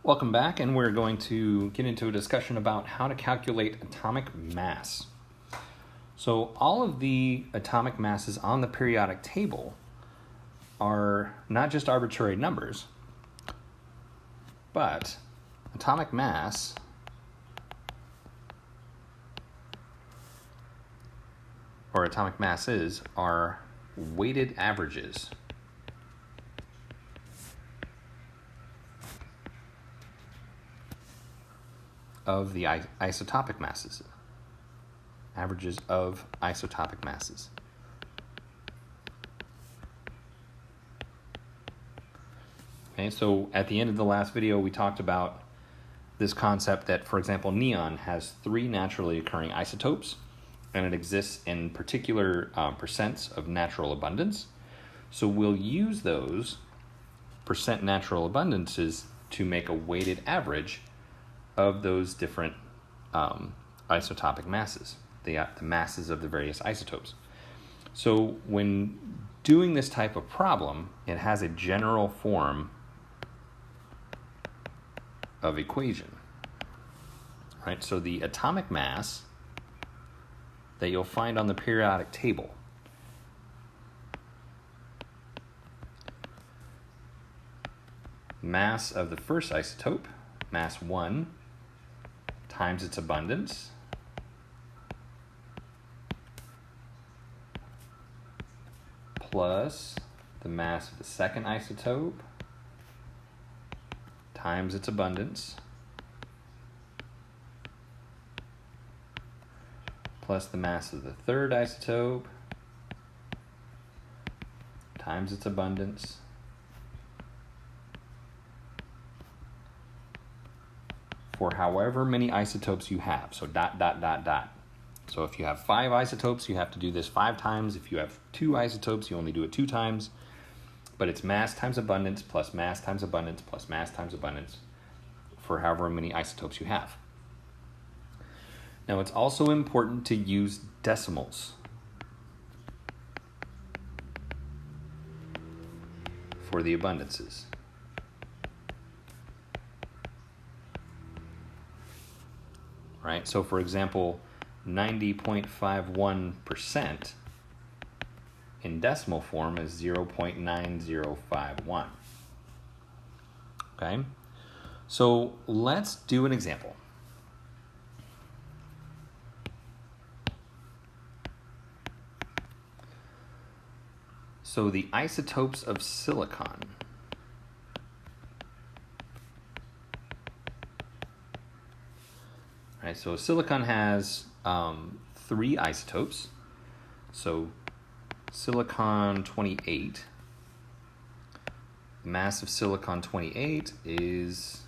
Welcome back, and we're going to get into a discussion about how to calculate atomic mass. So all of the atomic masses on the periodic table are not just arbitrary numbers, but atomic mass or atomic masses are weighted averages of the isotopic masses, averages of isotopic masses. Okay, so at the end of the last video, we talked about this concept that, for example, neon has 3 naturally occurring isotopes, and it exists in particular percents of natural abundance. So we'll use those percent natural abundances to make a weighted average of those different isotopic masses, the masses of the various isotopes. So when doing this type of problem, it has a general form of equation, right? So the atomic mass that you'll find on the periodic table mass of the first isotope, mass 1, times its abundance plus the mass of the second isotope times its abundance plus the mass of the third isotope times its abundance for however many isotopes you have. So ... So if you have 5 isotopes, you have to do this 5 times. If you have 2 isotopes, you only do it 2 times. But it's mass times abundance plus mass times abundance plus mass times abundance for however many isotopes you have. Now it's also important to use decimals for the abundances. Right? So for example, 90.51% in decimal form is 0.9051. Okay? So let's do an example. So the isotopes of silicon . Right, so silicon has 3 isotopes. So silicon 28, the mass of silicon 28 is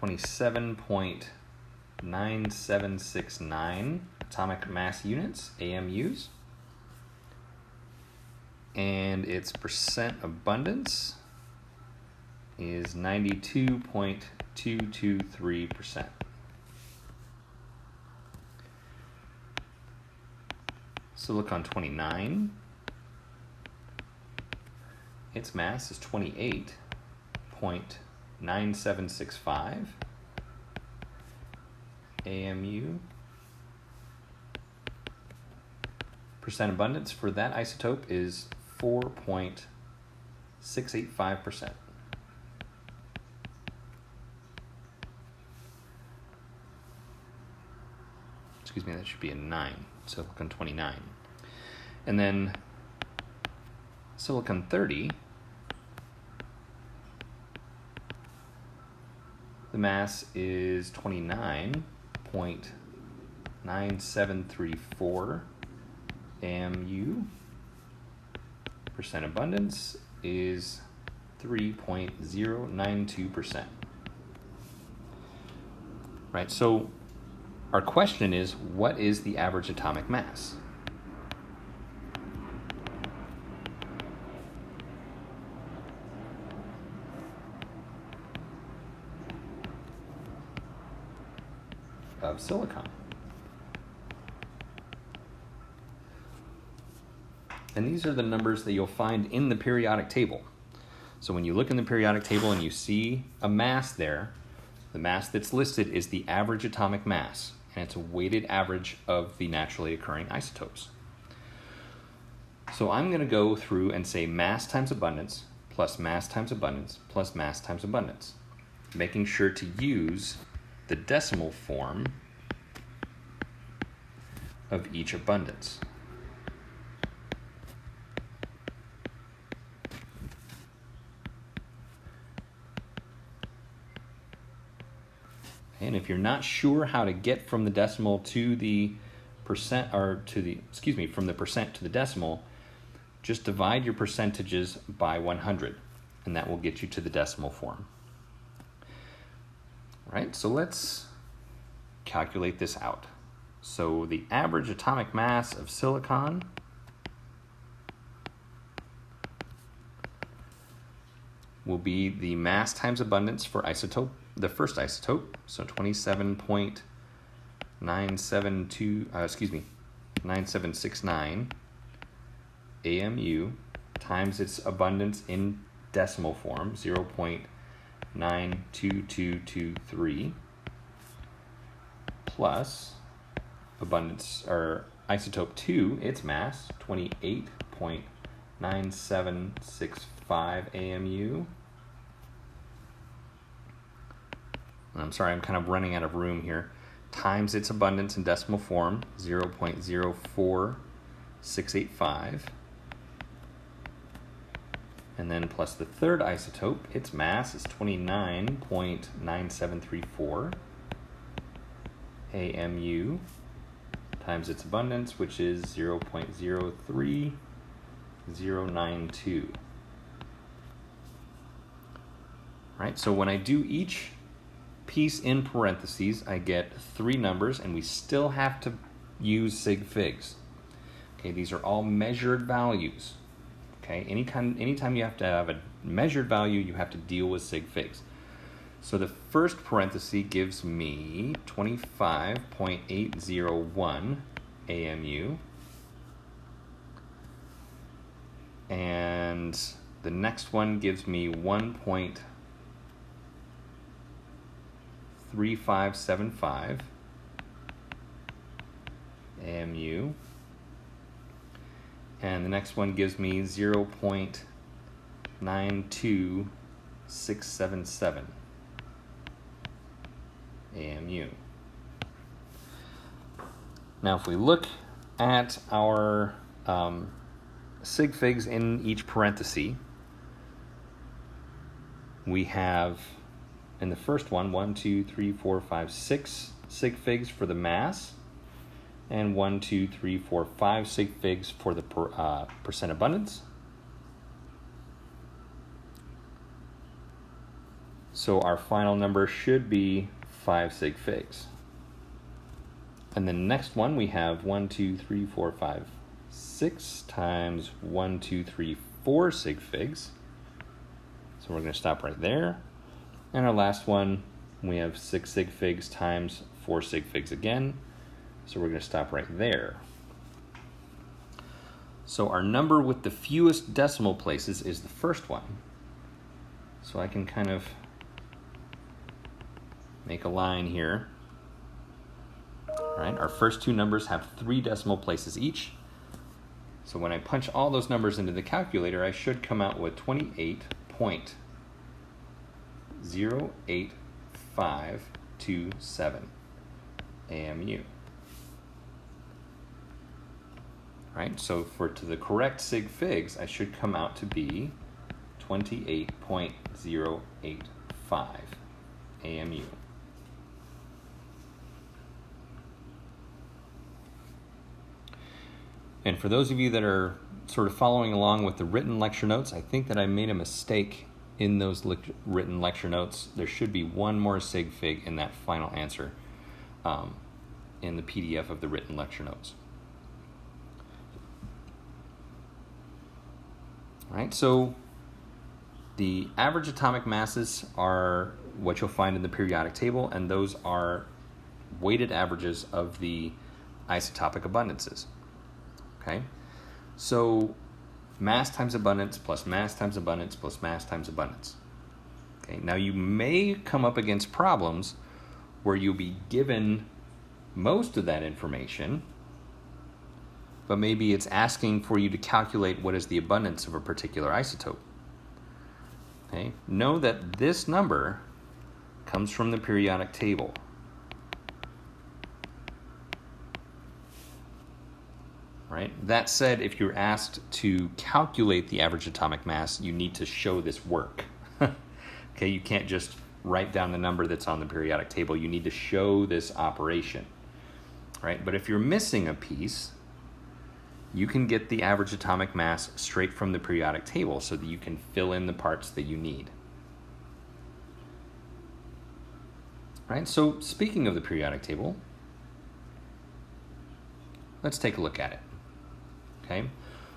27.9769 atomic mass units, AMUs. And its percent abundance is 92.223%. Silicon 29, its mass is 28.9765 AMU. Percent abundance for that isotope is 4.685%. Excuse me, that should be a 9. Silicon 29. And then silicon 30, the mass is 29.9734 AMU. Percent abundance is 3.092%. Right, so our question is, what is the average atomic mass? Of silicon. And these are the numbers that you'll find in the periodic table. So when you look in the periodic table and you see a mass there, the mass that's listed is the average atomic mass, and it's a weighted average of the naturally occurring isotopes. So I'm going to go through and say mass times abundance plus mass times abundance plus mass times abundance, making sure to use the decimal form of each abundance. And if you're not sure how to get from the decimal to the percent, or to the, from the percent to the decimal, just divide your percentages by 100, and that will get you to the decimal form. All right, so let's calculate this out. So the average atomic mass of silicon will be the mass times abundance for isotope, the first isotope, so 9769 AMU times its abundance in decimal form, 0.92223, plus abundance, or isotope 2, its mass, 28.9765 AMU. I'm sorry, I'm kind of running out of room here. Times its abundance in decimal form, 0.04685. And then plus the third isotope, its mass is 29.9734 AMU times its abundance, which is 0.03092. Right, so when I do each piece in parentheses, I get 3 numbers, and we still have to use sig figs. Okay, these are all measured values. Okay, anytime you have to have a measured value, you have to deal with sig figs. So the first parenthesis gives me 25.801 AMU, and the next one gives me 1.3575 AMU, and the next one gives me 0.92677 AMU. Now if we look at our sig figs in each parenthesis, we have in the first one 1, 2, 3, 4, 5, 6 sig figs for the mass, and 1, 2, 3, 4, 5 sig figs for the percent abundance. So our final number should be 5 sig figs. And then the next one we have 1, 2, 3, 4, 5, 6 times 1, 2, 3, 4 sig figs. So we're going to stop right there. And our last one, we have 6 sig figs times 4 sig figs again. So we're going to stop right there. So our number with the fewest decimal places is the first one. So I can kind of make a line here. All right, our first 2 numbers have 3 decimal places each. So when I punch all those numbers into the calculator, I should come out with 28.08527 AMU. Right, so to the correct sig figs, I should come out to be 28.085 AMU. And for those of you that are sort of following along with the written lecture notes, I think that I made a mistake in those written lecture notes. There should be one more sig fig in that final answer in the PDF of the written lecture notes. All right, so the average atomic masses are what you'll find in the periodic table, and those are weighted averages of the isotopic abundances. Okay, so mass times abundance plus mass times abundance plus mass times abundance. Okay, now you may come up against problems where you'll be given most of that information, but maybe it's asking for you to calculate what is the abundance of a particular isotope. Okay, know that this number comes from the periodic table. Right? That said, if you're asked to calculate the average atomic mass, you need to show this work. Okay, you can't just write down the number that's on the periodic table. You need to show this operation. Right? But if you're missing a piece, you can get the average atomic mass straight from the periodic table so that you can fill in the parts that you need. Right? So speaking of the periodic table, let's take a look at it. Okay?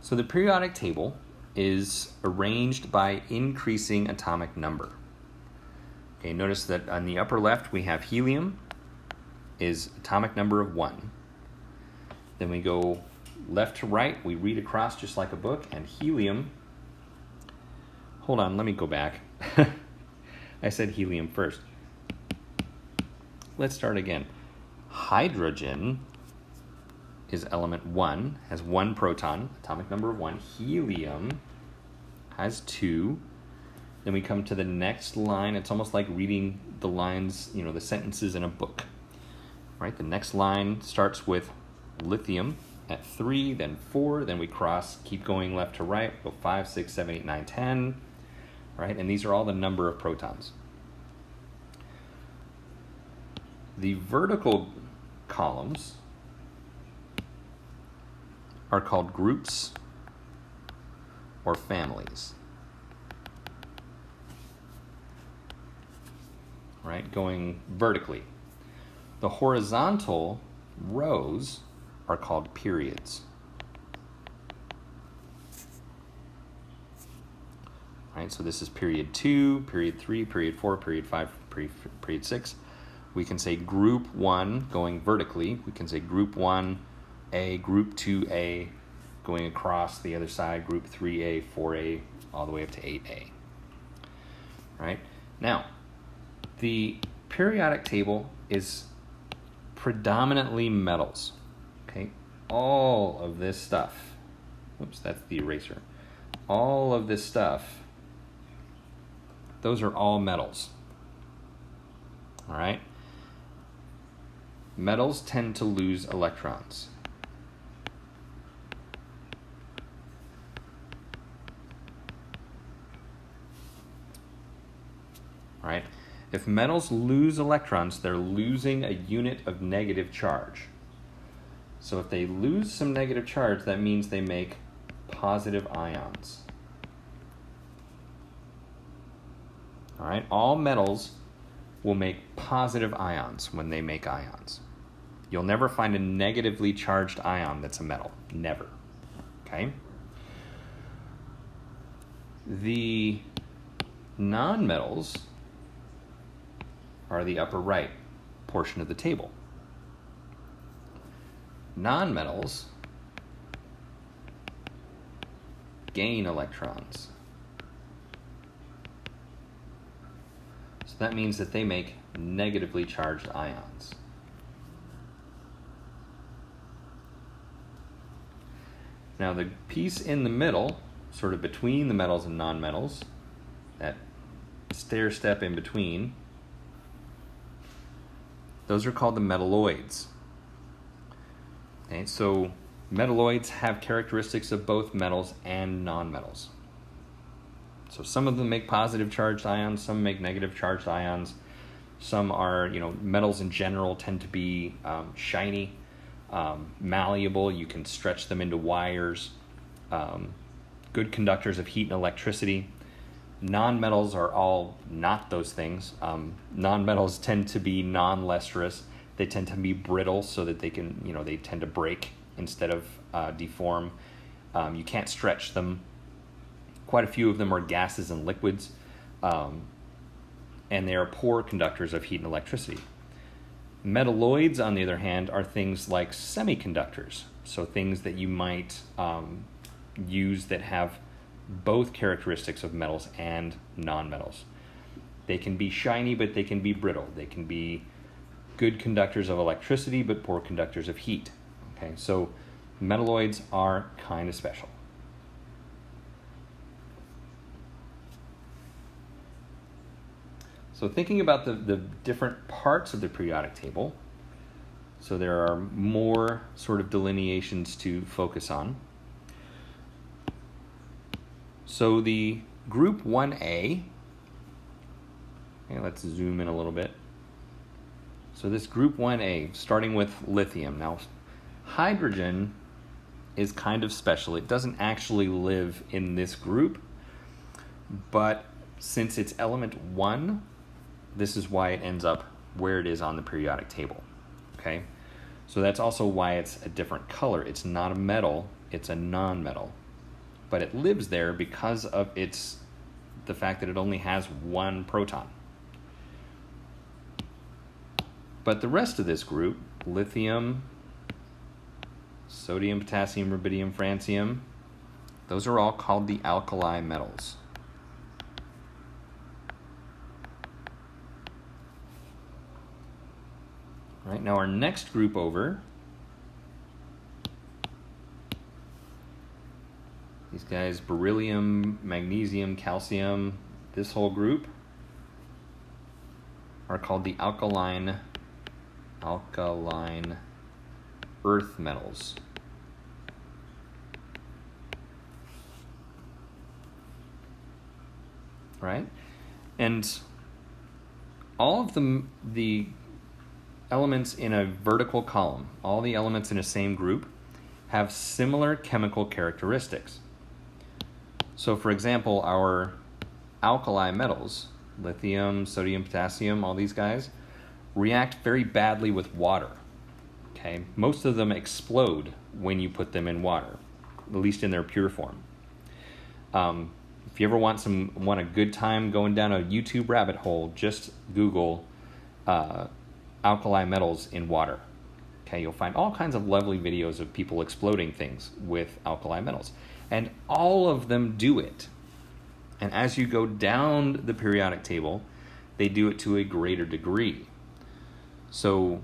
So the periodic table is arranged by increasing atomic number. Okay, notice that on the upper left we have helium is atomic number of 1. Then we go left to right, we read across just like a book, and helium, hold on, let me go back. I said helium first. Let's start again. Hydrogen is element 1, has 1 proton, atomic number of 1. Helium has 2. Then we come to the next line. It's almost like reading the lines, the sentences in a book. Right? The next line starts with lithium at 3, then 4, then we keep going left to right, go 5, 6, 7, 8, 9, 10. Right? And these are all the number of protons. The vertical columns are called groups or families. Right, going vertically. The horizontal rows are called periods. Right, so this is period 2, period 3, period 4, period 5, period 6. We can say group 1 going vertically. We can say group 1A, group 2A going across the other side, group 3A, 4A, all the way up to 8A. Right? Now, the periodic table is predominantly metals. Okay? All of this stuff, oops, that's the eraser. All of this stuff, those are all metals. All right? Metals tend to lose electrons. All right? If metals lose electrons, they're losing a unit of negative charge. So if they lose some negative charge, that means they make positive ions. All right? All metals will make positive ions when they make ions. You'll never find a negatively charged ion that's a metal. Never. Okay? The nonmetals are the upper right portion of the table. Nonmetals gain electrons. So that means that they make negatively charged ions. Now the piece in the middle, sort of between the metals and nonmetals, that stair step in between, those are called the metalloids. Okay, so metalloids have characteristics of both metals and nonmetals. So some of them make positive charged ions, some make negative charged ions. Some are, metals in general tend to be shiny, malleable. You can stretch them into wires. Good conductors of heat and electricity. Nonmetals are all not those things. Nonmetals tend to be non-lustrous. They tend to be brittle so that they can, they tend to break instead of deform. You can't stretch them. Quite a few of them are gases and liquids, and they are poor conductors of heat and electricity. Metalloids, on the other hand, are things like semiconductors. So things that you might used that have both characteristics of metals and nonmetals. They can be shiny, but they can be brittle. They can be good conductors of electricity, but poor conductors of heat. Okay, so metalloids are kind of special. So thinking about the different parts of the periodic table, so there are more sort of delineations to focus on. So the group 1A, okay, let's zoom in a little bit. So this group 1A, starting with lithium. Now, hydrogen is kind of special. It doesn't actually live in this group, but since it's element 1, this is why it ends up where it is on the periodic table. Okay? So that's also why it's a different color. It's not a metal, it's a non-metal. But it lives there because of the fact that it only has one proton. But the rest of this group, lithium, sodium, potassium, rubidium, francium, those are all called the alkali metals. Right, now our next group over, these guys, beryllium, magnesium, calcium, this whole group are called the alkaline earth metals. Right? And all of the elements in a vertical column, all the elements in a same group, have similar chemical characteristics. So for example, our alkali metals, lithium, sodium, potassium, all these guys, react very badly with water. Okay? Most of them explode when you put them in water, at least in their pure form. If you ever want a good time going down a YouTube rabbit hole, just Google alkali metals in water. Okay, you'll find all kinds of lovely videos of people exploding things with alkali metals. And all of them do it. And as you go down the periodic table, they do it to a greater degree. So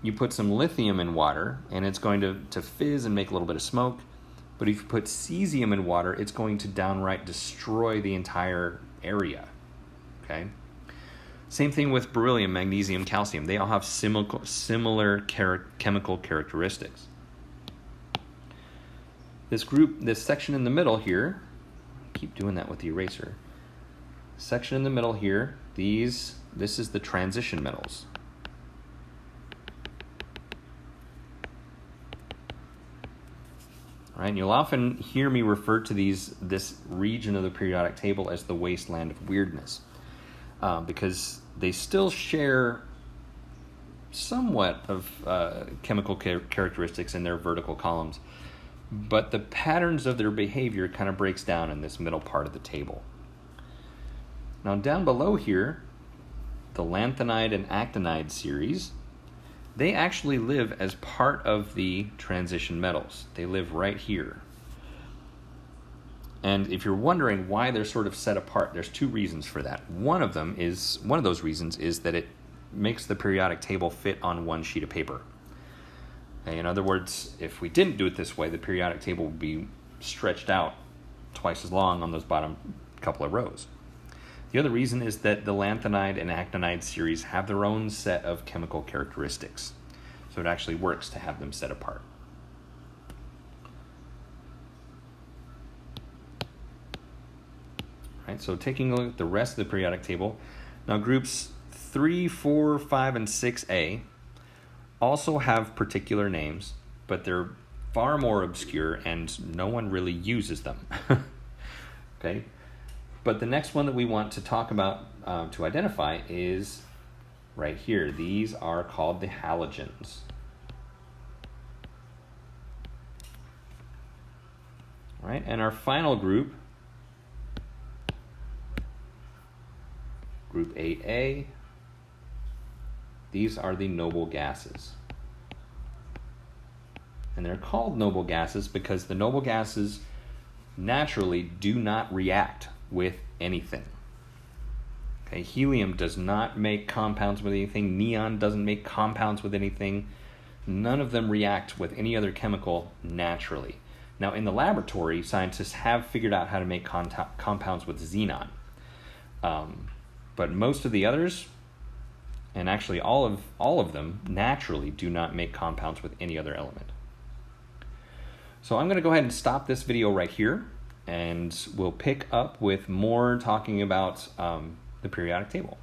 you put some lithium in water, and it's going to fizz and make a little bit of smoke. But if you put cesium in water, it's going to downright destroy the entire area. Okay? Same thing with beryllium, magnesium, calcium. They all have similar chemical characteristics. This section in the middle here, I keep doing that with the eraser. Section in the middle here, this is the transition metals. All right, and you'll often hear me refer to this region of the periodic table as the wasteland of weirdness. Because they still share somewhat of chemical characteristics in their vertical columns, but the patterns of their behavior kind of breaks down in this middle part of the table. Now down below here, the lanthanide and actinide series, they actually live as part of the transition metals. They live right here. And if you're wondering why they're sort of set apart, there's two reasons for that. One of those reasons is that it makes the periodic table fit on one sheet of paper. Okay, in other words, if we didn't do it this way, the periodic table would be stretched out twice as long on those bottom couple of rows. The other reason is that the lanthanide and actinide series have their own set of chemical characteristics. So it actually works to have them set apart. Right, so taking a look at the rest of the periodic table, now groups 3, 4, 5, and 6A also have particular names, but they're far more obscure and no one really uses them. Okay, but the next one that we want to talk about to identify is right here. These are called the halogens. All right, and our final group, Group 8A, these are the noble gases. And they're called noble gases because the noble gases naturally do not react with anything. Okay, helium does not make compounds with anything. Neon doesn't make compounds with anything. None of them react with any other chemical naturally. Now, in the laboratory, scientists have figured out how to make compounds with xenon. But most of the others, and actually all of them, naturally do not make compounds with any other element. So I'm going to go ahead and stop this video right here, and we'll pick up with more talking about the periodic table.